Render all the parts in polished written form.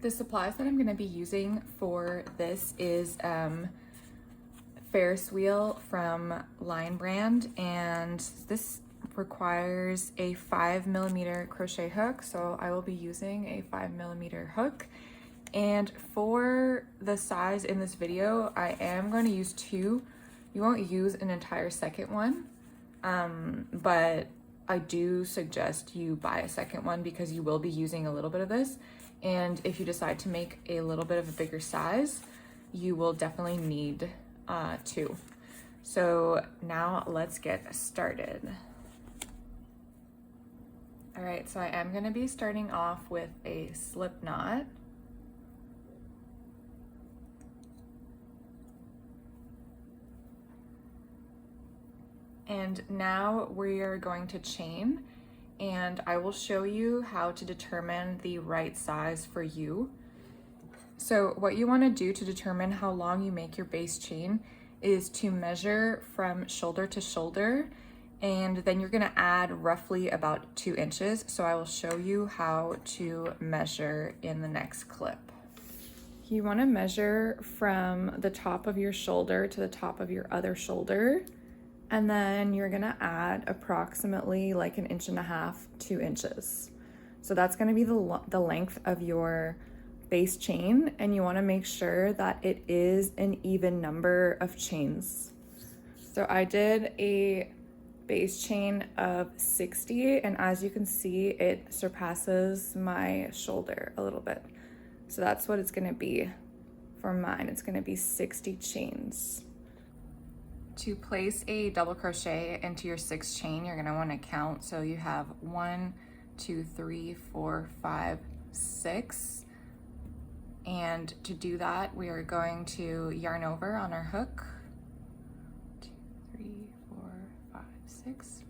The supplies that I'm going to be using for this is Ferris wheel from Line Brand, and this requires a 5mm crochet hook, so I will be using a 5mm hook. And for the size in this video, I am going to use 2. You won't use an entire second one, but I do suggest you buy a second one because you will be using a little bit of this. And if you decide to make a little bit of a bigger size, you will definitely need 2. So now let's get started. All right, so I am going to be starting off with a slip knot. And now we are going to chain, and I will show you how to determine the right size for you. So what you want to do to determine how long you make your base chain is to measure from shoulder to shoulder, and then you're going to add roughly about 2 inches. So I will show you how to measure in the next clip. You want to measure from the top of your shoulder to the top of your other shoulder, and then you're gonna add approximately like 1.5 to 2 inches. So that's gonna be the length of your base chain, and you wanna make sure that it is an even number of chains. So I did a base chain of 60, and as you can see, it surpasses my shoulder a little bit. So that's what it's gonna be for mine. It's gonna be 60 chains. To place a double crochet into your 6th chain, you're going to want to count. So you have 1, 2, 3, 4, 5, 6. And to do that, we are going to yarn over on our hook. 2, 3, 4, 5, 6.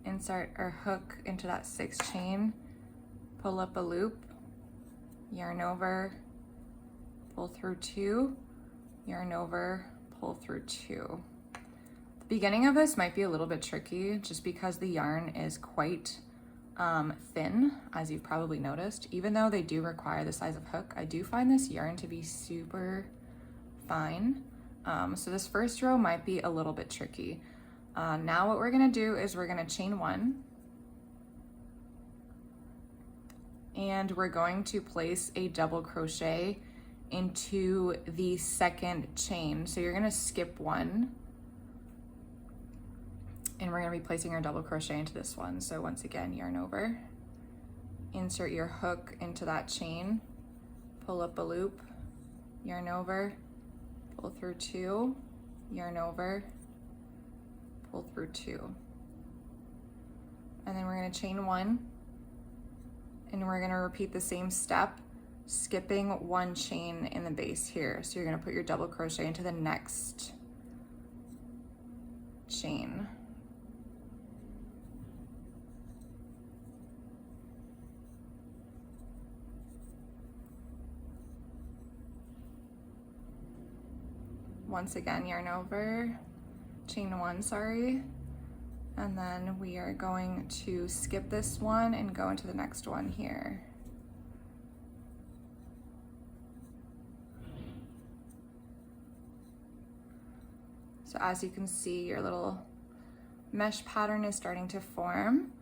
Insert our hook into that 6th chain, pull up a loop, yarn over, pull through 2, yarn over, pull through 2. The beginning of this might be a little bit tricky just because the yarn is quite thin, as you've probably noticed. Even though they do require the size of hook, I do find this yarn to be super fine. So this first row might be a little bit tricky. Now what we're gonna do is we're gonna chain 1, and we're going to place a double crochet into the 2nd chain. So you're gonna skip 1, and we're going to be placing our double crochet into this one. So once again, yarn over, insert your hook into that chain, pull up a loop, yarn over, pull through 2, yarn over, pull through 2. And then we're going to chain 1, and we're going to repeat the same step, skipping 1 chain in the base here. So you're going to put your double crochet into the next chain. Once again, yarn over, chain 1, sorry, and then we are going to skip this one and go into the next one here. So as you can see, your little mesh pattern is starting to form,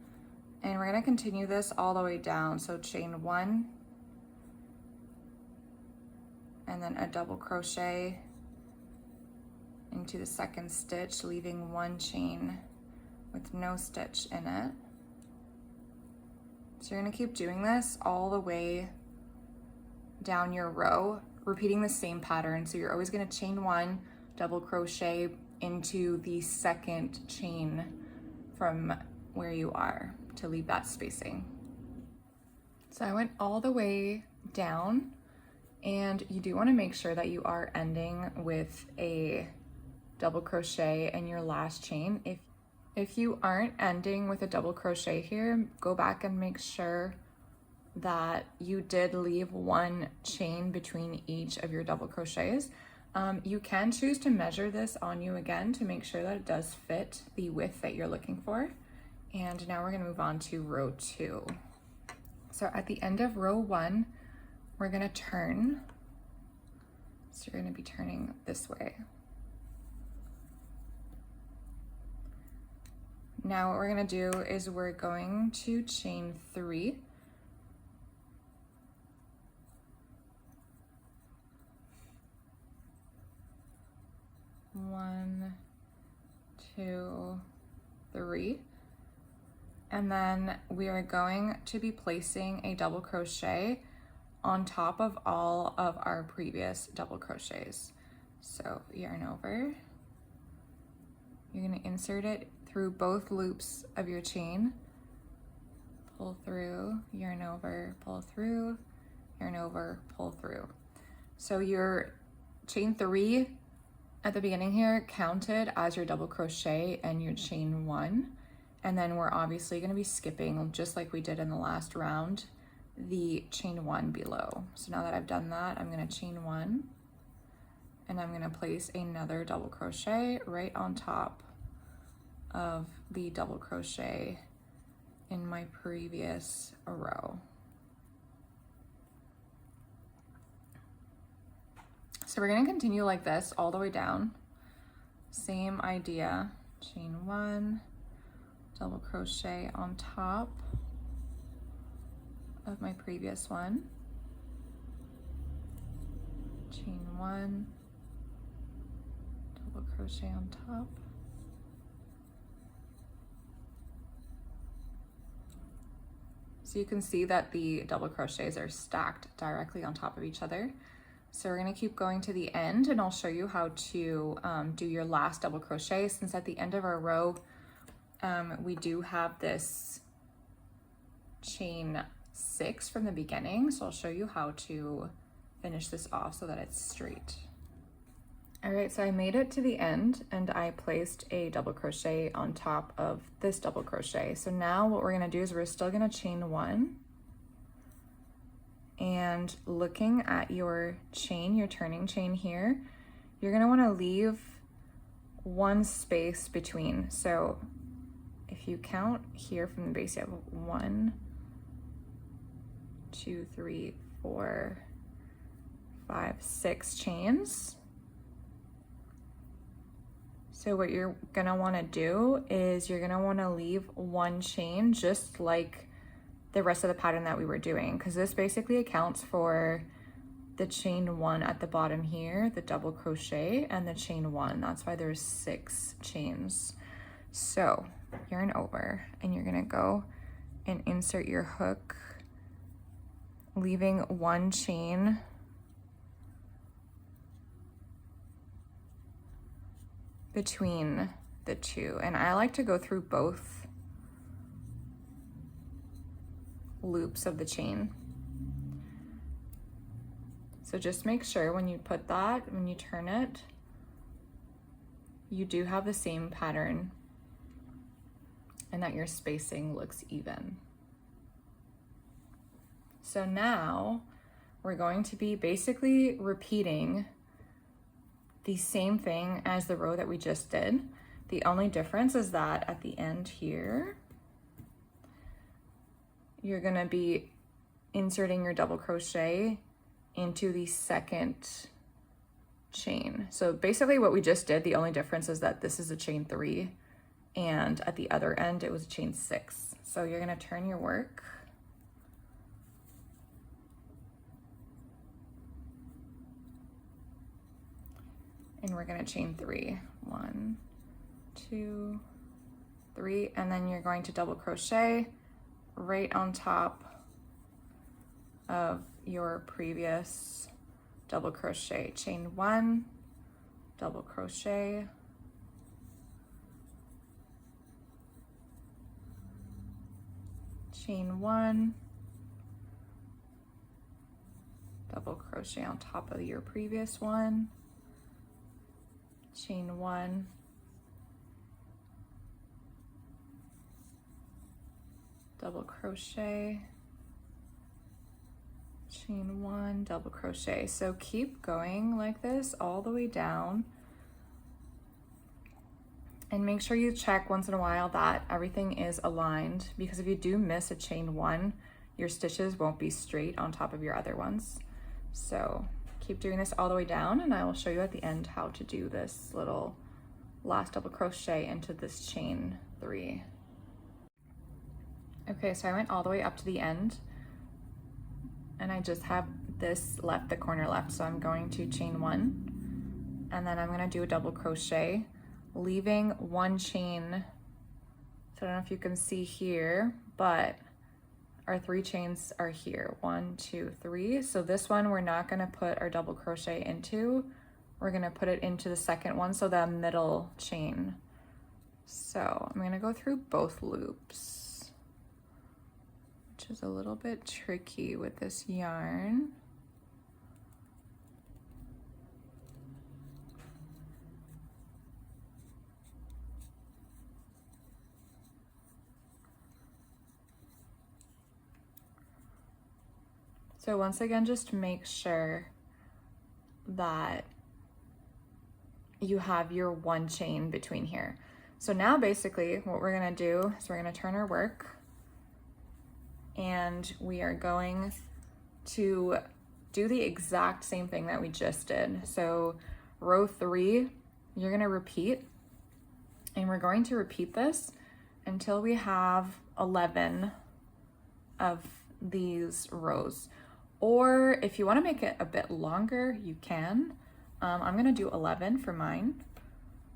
and we're going to continue this all the way down. So chain 1, and then a double crochet into the 2nd stitch, leaving 1 chain with no stitch in it. So you're going to keep doing this all the way down your row, repeating the same pattern. So you're always going to chain 1, double crochet into the 2nd chain from where you are to leave that spacing. So I went all the way down, and you do want to make sure that you are ending with a double crochet in your last chain. If you aren't ending with a double crochet here, go back and make sure that you did leave 1 chain between each of your double crochets. You can choose to measure this on you again to make sure that it does fit the width that you're looking for. And now we're going to move on to row 2. So at the end of row 1, we're gonna turn. So you're gonna be turning this way. Now what we're gonna do is we're going to chain 3. One, 2, 3. And then we are going to be placing a double crochet on top of all of our previous double crochets. So yarn over, you're going to insert it through both loops of your chain, pull through, yarn over, pull through, yarn over, pull through. So your chain 3 at the beginning here counted as your double crochet and your chain 1. And then we're obviously going to be skipping, just like we did in the last round, the chain 1 below. So now that I've done that, I'm going to chain 1 and I'm going to place another double crochet right on top of the double crochet in my previous row. So we're going to continue like this all the way down. Same idea, chain 1, double crochet on top of my previous one, chain 1, double crochet on top, so you can see that the double crochets are stacked directly on top of each other. So we're going to keep going to the end, and I'll show you how to do your last double crochet, since at the end of our row we do have this chain 6 from the beginning, so I'll show you how to finish this off so that it's straight. All right, so I made it to the end and I placed a double crochet on top of this double crochet. So now what we're going to do is we're still going to chain 1, and looking at your chain, your turning chain here, you're going to want to leave one space between. So if you count here from the base, you have 1, 2, 3, 4, 5, 6 chains. So what you're gonna wanna do is you're gonna wanna leave one chain, just like the rest of the pattern that we were doing, because this basically accounts for the chain 1 at the bottom here, the double crochet, and the chain 1. That's why there's 6 chains. So yarn over, and you're gonna go and insert your hook, leaving one chain between the two. And I like to go through both loops of the chain. So just make sure when you put that, when you turn it, you do have the same pattern and that your spacing looks even. So now we're going to be basically repeating the same thing as the row that we just did. The only difference is that at the end here, you're gonna be inserting your double crochet into the second chain. So basically what we just did, the only difference is that this is a chain 3 and at the other end it was a chain 6. So you're gonna turn your work. And we're gonna chain 3. 1, 2, 3, and then you're going to double crochet right on top of your previous double crochet. Chain 1, double crochet, chain 1, double crochet on top of your previous one, chain 1, double crochet, chain 1, double crochet. So keep going like this all the way down, and make sure you check once in a while that everything is aligned, because if you do miss a chain 1, your stitches won't be straight on top of your other ones. So keep doing this all the way down, and I will show you at the end how to do this little last double crochet into this chain 3. Okay, so I went all the way up to the end, and I just have this left, the corner left, so I'm going to chain 1, and then I'm going to do a double crochet, leaving 1 chain. So I don't know if you can see here, but our 3 chains are here, 1, 2, 3. So this one we're not going to put our double crochet into, we're going to put it into the second one, so the middle chain. So I'm going to go through both loops, which is a little bit tricky with this yarn. So once again, just make sure that you have your 1 chain between here. So now basically what we're gonna do is we're gonna turn our work, and we are going to do the exact same thing that we just did. So row 3, you're gonna repeat, and we're going to repeat this until we have 11 of these rows. Or if you want to make it a bit longer, you can. I'm going to do 11 for mine.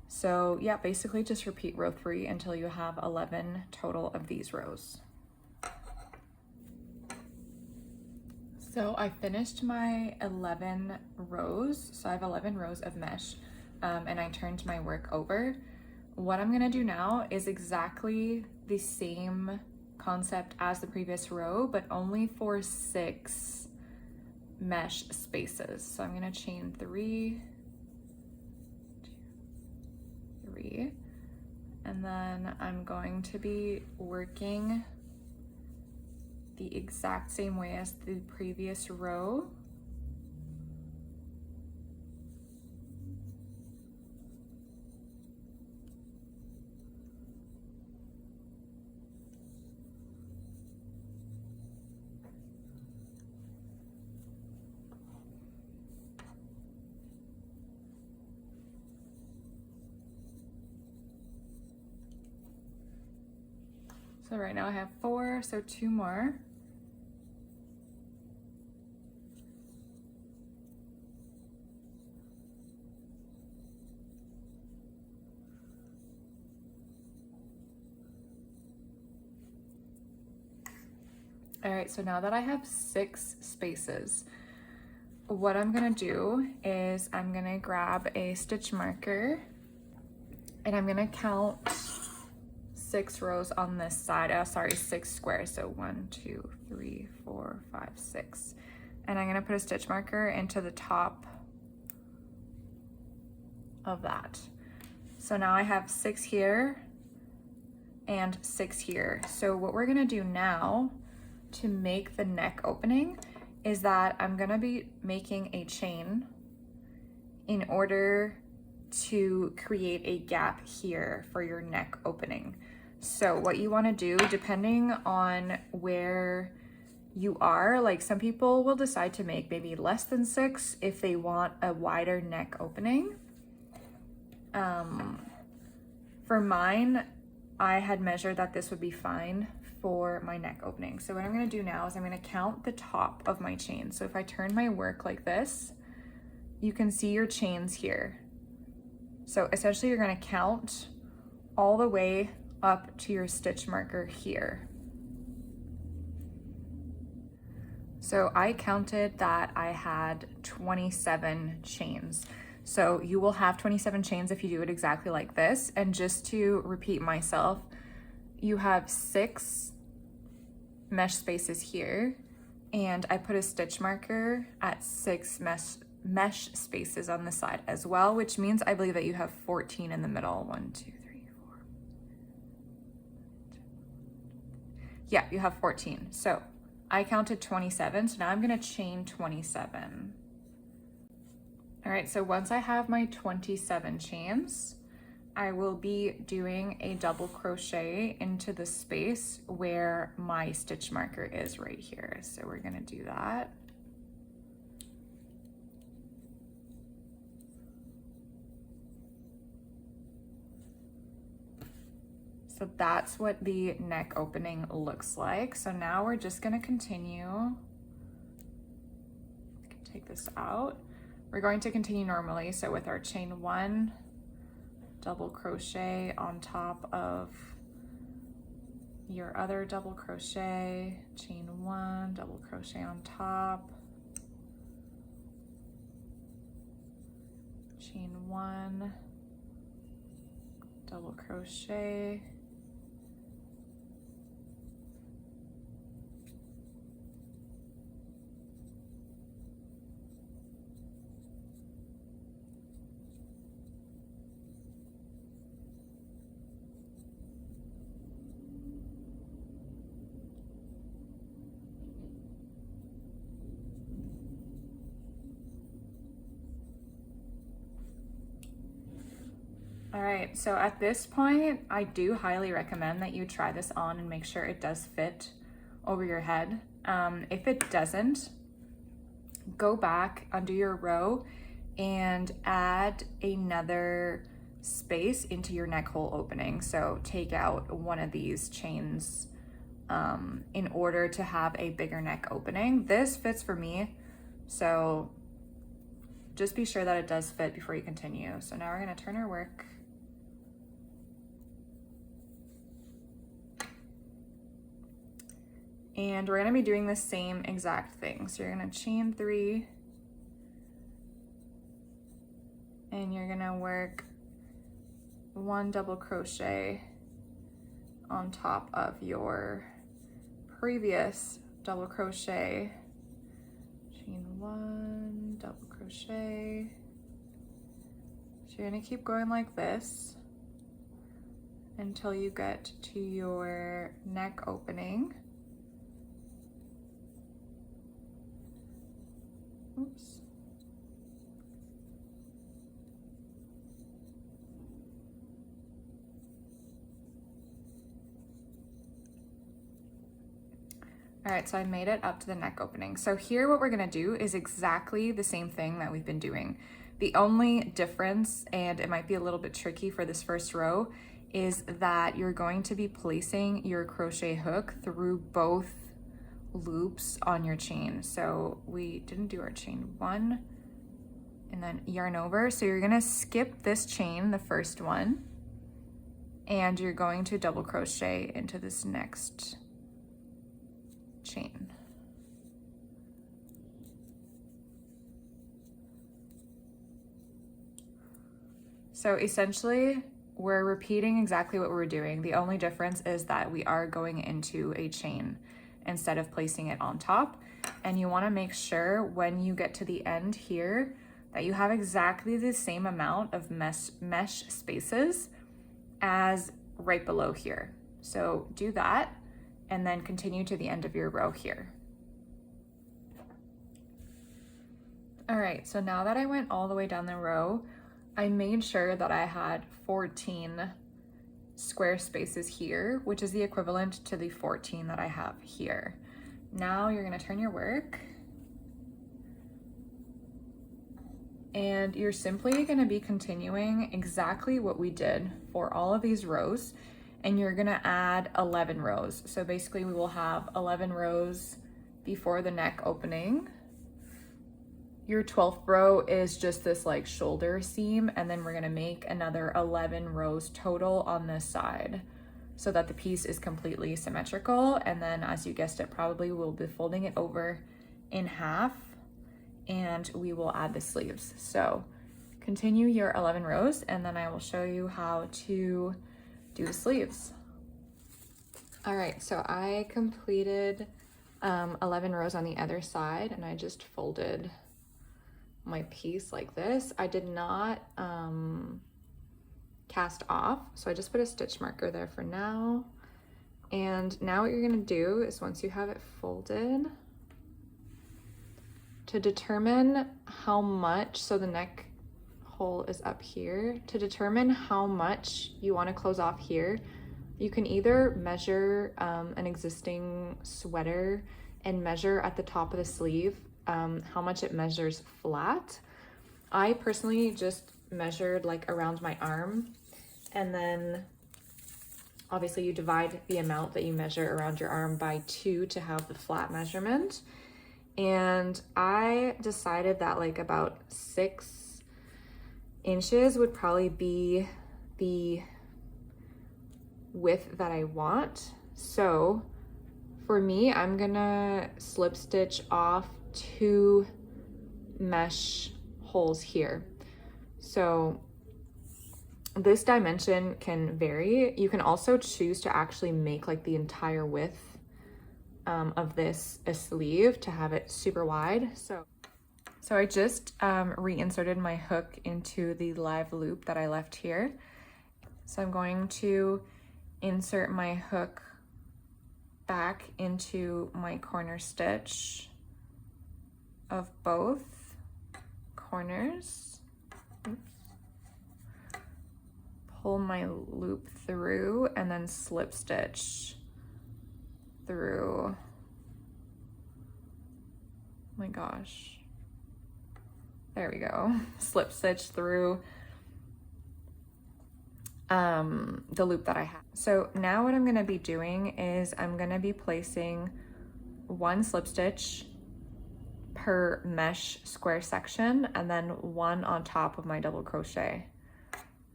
So yeah, basically just repeat row 3 until you have 11 total of these rows. So I finished my 11 rows. So I have 11 rows of mesh, and I turned my work over. What I'm going to do now is exactly the same concept as the previous row, but only for 6 mesh spaces. So I'm going to chain 3, 2, 3, and then I'm going to be working the exact same way as the previous row. So right now I have 4, so 2 more. All right, so now that I have 6 spaces, what I'm gonna do is I'm gonna grab a stitch marker, and I'm gonna count 6 rows on this side. Oh, sorry, 6 squares. So 1, 2, 3, 4, 5, 6. And I'm gonna put a stitch marker into the top of that. So now I have 6 here and 6 here. So what we're gonna do now to make the neck opening is that I'm gonna be making a chain in order to create a gap here for your neck opening. So what you want to do, depending on where you are, like some people will decide to make maybe less than 6 if they want a wider neck opening. For mine, I had measured that this would be fine for my neck opening. So what I'm going to do now is I'm going to count the top of my chain. So if I turn my work like this, you can see your chains here. So essentially you're going to count all the way up to your stitch marker here. So I counted that I had 27 chains. So you will have 27 chains if you do it exactly like this. And just to repeat myself, you have 6 mesh spaces here, and I put a stitch marker at 6 mesh spaces on the side as well, which means I believe that you have 14 in the middle. 1, 2, 3, 4. Yeah, you have 14. So I counted 27, so now I'm gonna chain 27. All right, so once I have my 27 chains, I will be doing a double crochet into the space where my stitch marker is right here. So we're gonna do that. So that's what the neck opening looks like. So now we're just gonna continue. I can take this out. We're going to continue normally. So with our chain 1, double crochet on top of your other double crochet, chain 1, double crochet on top, chain 1, double crochet, all right, so at this point, I do highly recommend that you try this on and make sure it does fit over your head. If it doesn't, go back, undo your row, and add another space into your neck hole opening. So take out one of these chains in order to have a bigger neck opening. This fits for me, so just be sure that it does fit before you continue. So now we're gonna turn our work. And we're gonna be doing the same exact thing. So you're gonna chain 3, and you're gonna work 1 double crochet on top of your previous double crochet, chain 1, double crochet. So you're gonna keep going like this until you get to your neck opening. Oops. All right, so I made it up to the neck opening. So here what we're gonna do is exactly the same thing that we've been doing. The only difference, and it might be a little bit tricky for this first row, is that you're going to be placing your crochet hook through both loops on your chain. So we didn't do our chain 1 and then yarn over. So you're gonna skip this chain, the first one, and you're going to double crochet into this next chain. So essentially we're repeating exactly what we're doing. The only difference is that we are going into a chain instead of placing it on top. And you wanna make sure when you get to the end here that you have exactly the same amount of mesh spaces as right below here. So do that and then continue to the end of your row here. All right, so now that I went all the way down the row, I made sure that I had 14 square spaces here, which is the equivalent to the 14 that I have here. Now you're gonna turn your work, and you're simply gonna be continuing exactly what we did for all of these rows, and you're gonna add 11 rows. So basically we will have 11 rows before the neck opening. Your 12th row is just this like shoulder seam, and then we're gonna make another 11 rows total on this side so that the piece is completely symmetrical. And then, as you guessed it, probably we'll be folding it over in half and we will add the sleeves. So continue your 11 rows and then I will show you how to do the sleeves. All right, so I completed 11 rows on the other side, and I just folded my piece like this. I did not cast off, so I just put a stitch marker there for now. And now what you're gonna do is, once you have it folded, to determine how much, so the neck hole is up here, to determine how much you want to close off here, you can either measure an existing sweater and measure at the top of the sleeve how much it measures flat. I personally just measured like around my arm, and then Obviously you divide the amount that you measure around your arm by 2 to have the flat measurement. And I decided that like about 6 inches would probably be the width that I want. So for me, I'm gonna slip stitch off 2 mesh holes here. So this dimension can vary. You can also choose to actually make like the entire width of this a sleeve to have it super wide. So I just reinserted my hook into the live loop that I left here. So I'm going to insert my hook back into my corner stitch of both corners. Oops. Pull my loop through and then slip stitch through. Oh my gosh. There we go. Slip stitch through the loop that I have. So now what I'm going to be doing is I'm going to be placing 1 slip stitch per mesh square section and then 1 on top of my double crochet.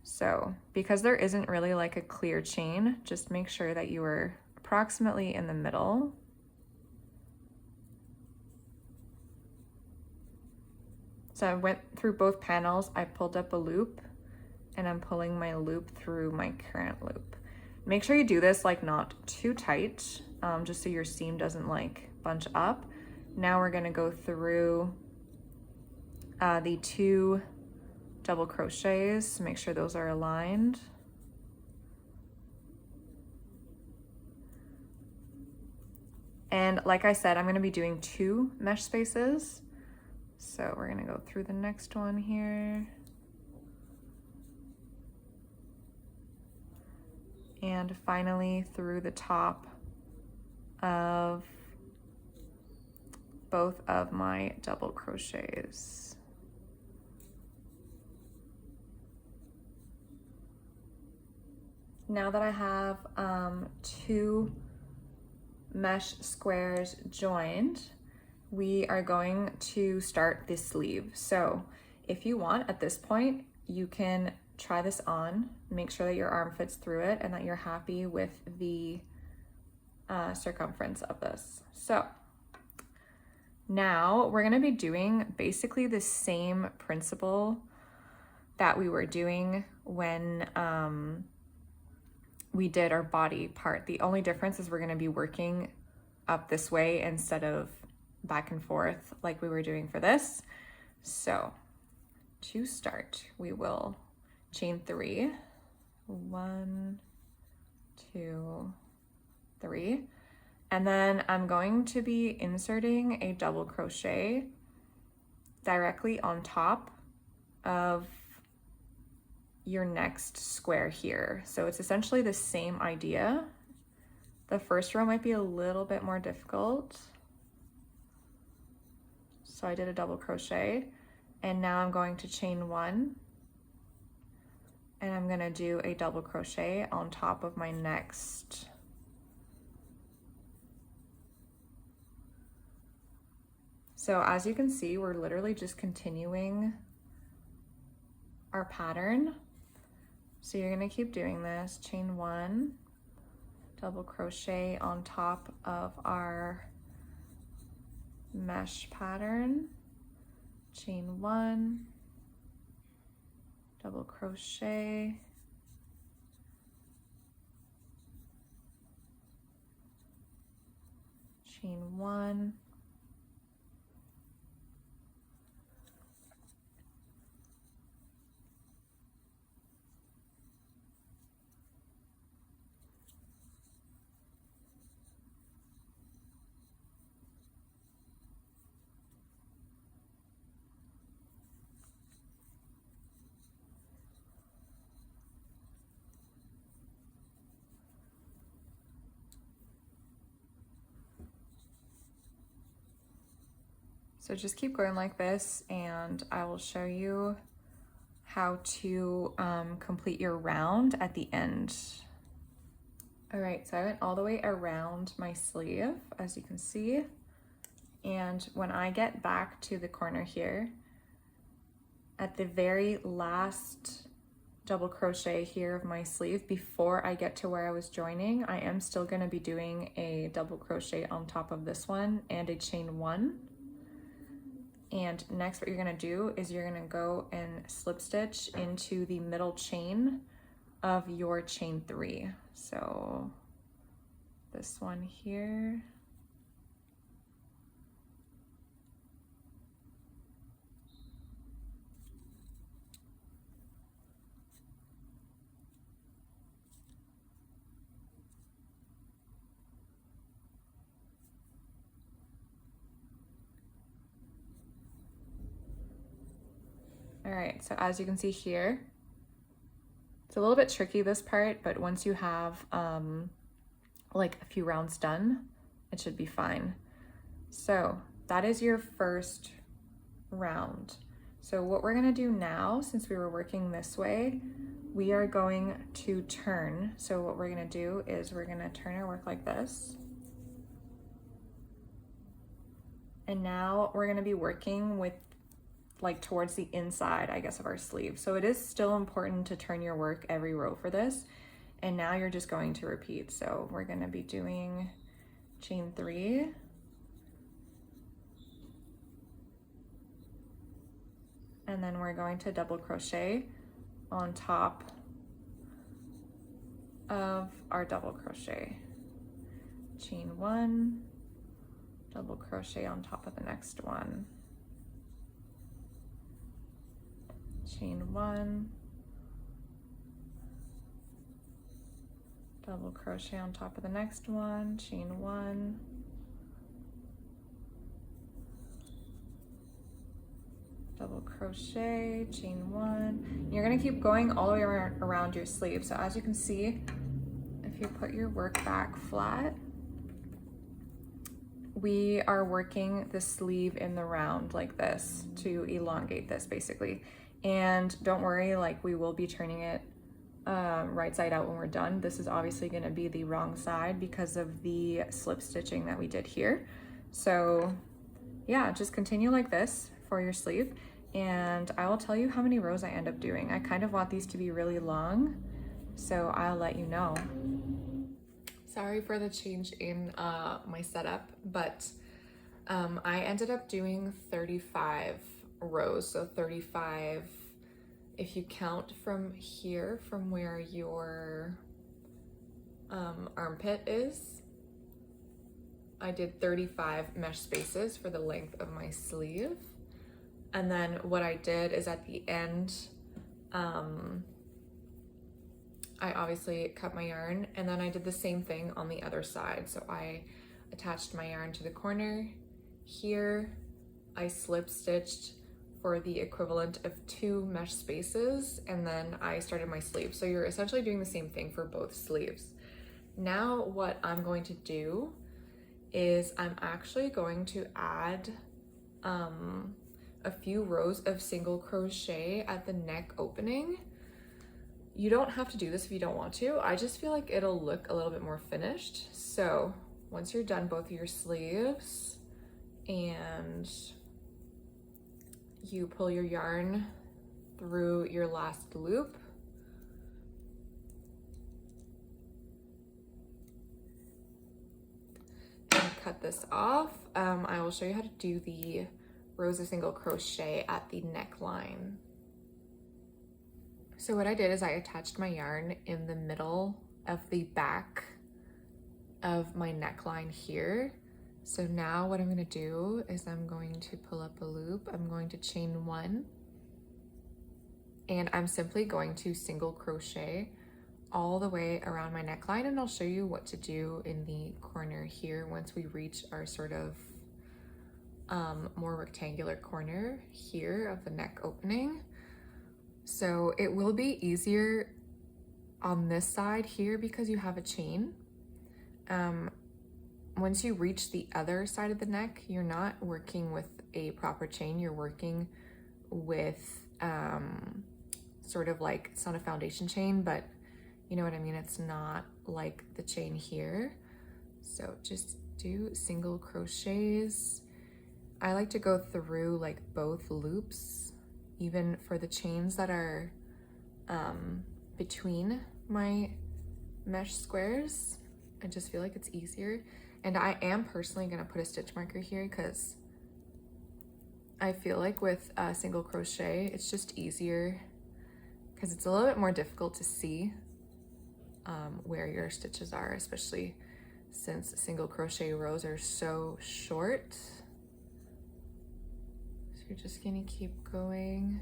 So because there isn't really like a clear chain, just make sure that you are approximately in the middle. So I went through both panels, I pulled up a loop, and I'm pulling my loop through my current loop. Make sure you do this like not too tight, just so your seam doesn't like bunch up. Now we're gonna go through the 2 double crochets, make sure those are aligned. And like I said, I'm gonna be doing 2 mesh spaces. So we're gonna go through the next one here. And finally through the top of both of my double crochets. Now that I have 2 mesh squares joined, we are going to start this sleeve. So if you want at this point, you can try this on, make sure that your arm fits through it and that you're happy with the circumference of this. So now we're gonna be doing basically the same principle that we were doing when we did our body part. The only difference is we're gonna be working up this way instead of back and forth like we were doing for this. So to start, we will chain 3, 1, 2, 3, and then I'm going to be inserting a double crochet directly on top of your next square here. So it's essentially the same idea. The first row might be a little bit more difficult. So I did a double crochet and now I'm going to chain 1 and I'm gonna do a double crochet on top of my next. So as you can see, we're literally just continuing our pattern. So you're gonna keep doing this, chain 1, double crochet on top of our mesh pattern, chain 1, double crochet, chain 1, so just keep going like this and I will show you how to complete your round at the end. All right, so I went all the way around my sleeve, as you can see. And when I get back to the corner here, at the very last double crochet here of my sleeve, before I get to where I was joining, I am still gonna be doing a double crochet on top of this one and a chain one. And next what you're gonna do is you're gonna go and slip stitch into the middle chain of your chain three. So this one here. All right, so as you can see here, it's a little bit tricky this part, but once you have like a few rounds done, it should be fine. So that is your first round. So what we're gonna do now, since we were working this way, we are going to turn. So what we're gonna do is we're gonna turn our work like this. And now we're gonna be working with like towards the inside, I guess, of our sleeve. So it is still important to turn your work every row for this. And now you're just going to repeat. So we're gonna be doing chain three. And then we're going to double crochet on top of our double crochet. Chain one, double crochet on top of the next one. Chain one, double crochet on top of the next one, chain one, double crochet, chain one. You're gonna keep going all the way around your sleeve. So as you can see, if you put your work back flat, we are working the sleeve in the round like this to elongate this basically. And don't worry, like we will be turning it right side out when we're done. This is obviously gonna be the wrong side because of the slip stitching that we did here. So yeah, just continue like this for your sleeve. And I will tell you how many rows I end up doing. I kind of want these to be really long, so I'll let you know. Sorry for the change in my setup, but I ended up doing 35 rows. So 35, if you count from here, from where your armpit is, I did 35 mesh spaces for the length of my sleeve. And then what I did is at the end, I obviously cut my yarn, and then I did the same thing on the other side. So I attached my yarn to the corner here. I slip stitched for the equivalent of 2 mesh spaces, and then I started my sleeve. So you're essentially doing the same thing for both sleeves. Now what I'm going to do is I'm actually going to add a few rows of single crochet at the neck opening. You don't have to do this if you don't want to. I just feel like it'll look a little bit more finished. So once you're done both of your sleeves and you pull your yarn through your last loop, and cut this off, I will show you how to do the rows of single crochet at the neckline. So what I did is I attached my yarn in the middle of the back of my neckline here. So now what I'm going to do is I'm going to pull up a loop. I'm going to chain one, and I'm simply going to single crochet all the way around my neckline, and I'll show you what to do in the corner here once we reach our sort of more rectangular corner here of the neck opening. So it will be easier on this side here because you have a chain. Once you reach the other side of the neck, you're not working with a proper chain, you're working with sort of like, it's not a foundation chain, but You know what I mean? It's not like the chain here. So just do single crochets. I like to go through like both loops, even for the chains that are between my mesh squares. I just feel like it's easier. And I am personally gonna put a stitch marker here because I feel like with single crochet, it's just easier because it's a little bit more difficult to see where your stitches are, especially since single crochet rows are so short. So you're just gonna keep going.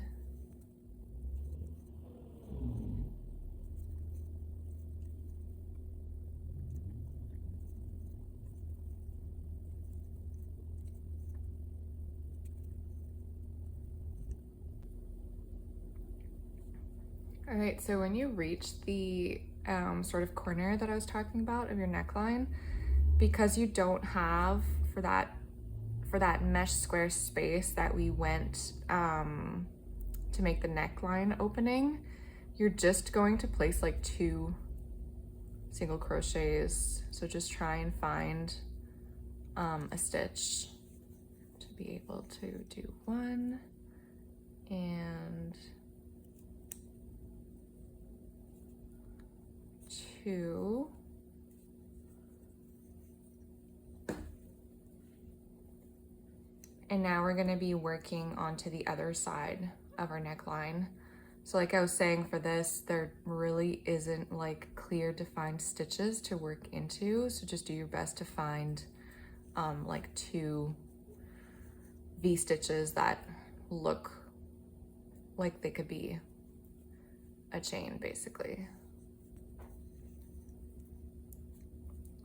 All right, so when you reach the sort of corner that I was talking about of your neckline, because you don't have for that mesh square space that we went to make the neckline opening, you're just going to place like 2 single crochets. So just try and find a stitch to be able to do 1 and 2. And now we're gonna be working onto the other side of our neckline. So like I was saying, for this, there really isn't like clear defined stitches to work into. So just do your best to find like 2 V-stitches that look like they could be a chain, basically.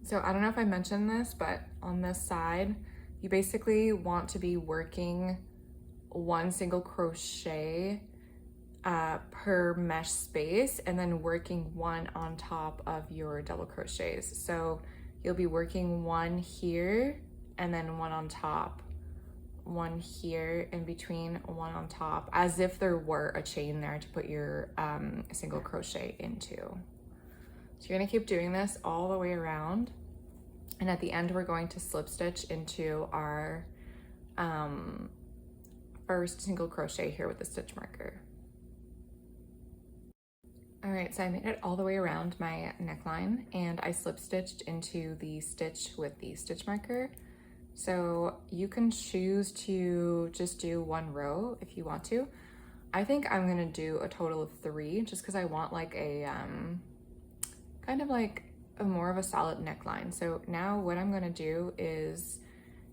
So I don't know if I mentioned this, but on this side, you basically want to be working 1 single crochet per mesh space and then working 1 on top of your double crochets. So you'll be working 1 here and then 1 on top, 1 here in between, 1 on top, as if there were a chain there to put your single crochet into. So you're gonna keep doing this all the way around. And at the end, we're going to slip stitch into our first single crochet here with the stitch marker. All right, so I made it all the way around my neckline and I slip stitched into the stitch with the stitch marker. So you can choose to just do 1 row if you want to. I think I'm gonna do a total of 3 just because I want like a kind of like a more of a solid neckline. So now what I'm gonna do is,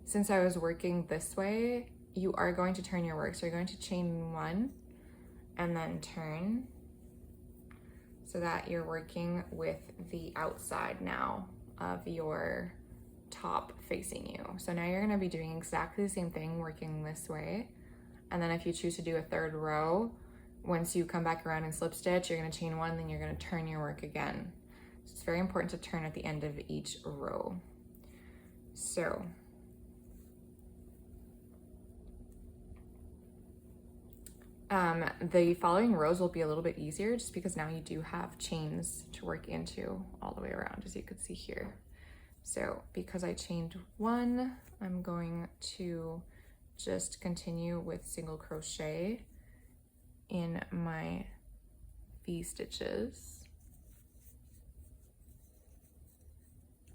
since I was working this way, you are going to turn your work. So you're going to chain 1 and then turn so that you're working with the outside now of your top facing you. So now you're gonna be doing exactly the same thing, working this way. And then if you choose to do a 3rd row, once you come back around and slip stitch, you're gonna chain 1, and then you're gonna turn your work again. So it's very important to turn at the end of each row. So the following rows will be a little bit easier just because now you do have chains to work into all the way around, as you can see here. So because I chained 1, I'm going to just continue with single crochet in my V stitches.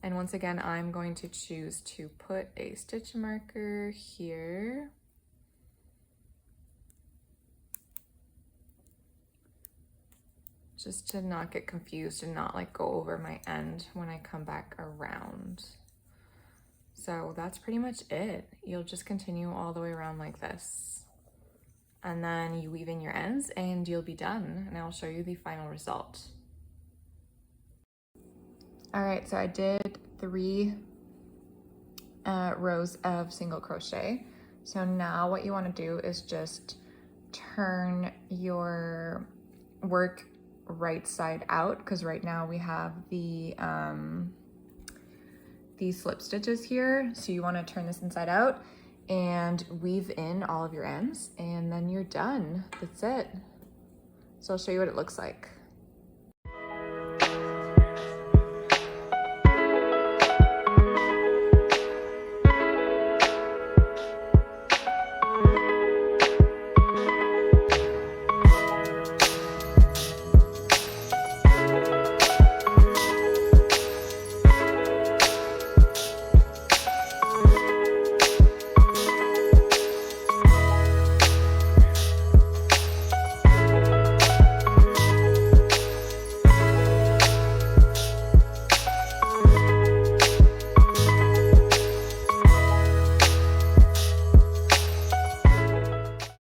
And once again, I'm going to choose to put a stitch marker here. Just to not get confused and not like go over my end when I come back around. So that's pretty much it. You'll just continue all the way around like this. And then you weave in your ends and you'll be done. And I'll show you the final result. All right, so I did 3 rows of single crochet. So now what you want to do is just turn your work right side out, because right now we have the these slip stitches here. So you want to turn this inside out and weave in all of your ends, and then you're done. That's it. So I'll show you what it looks like.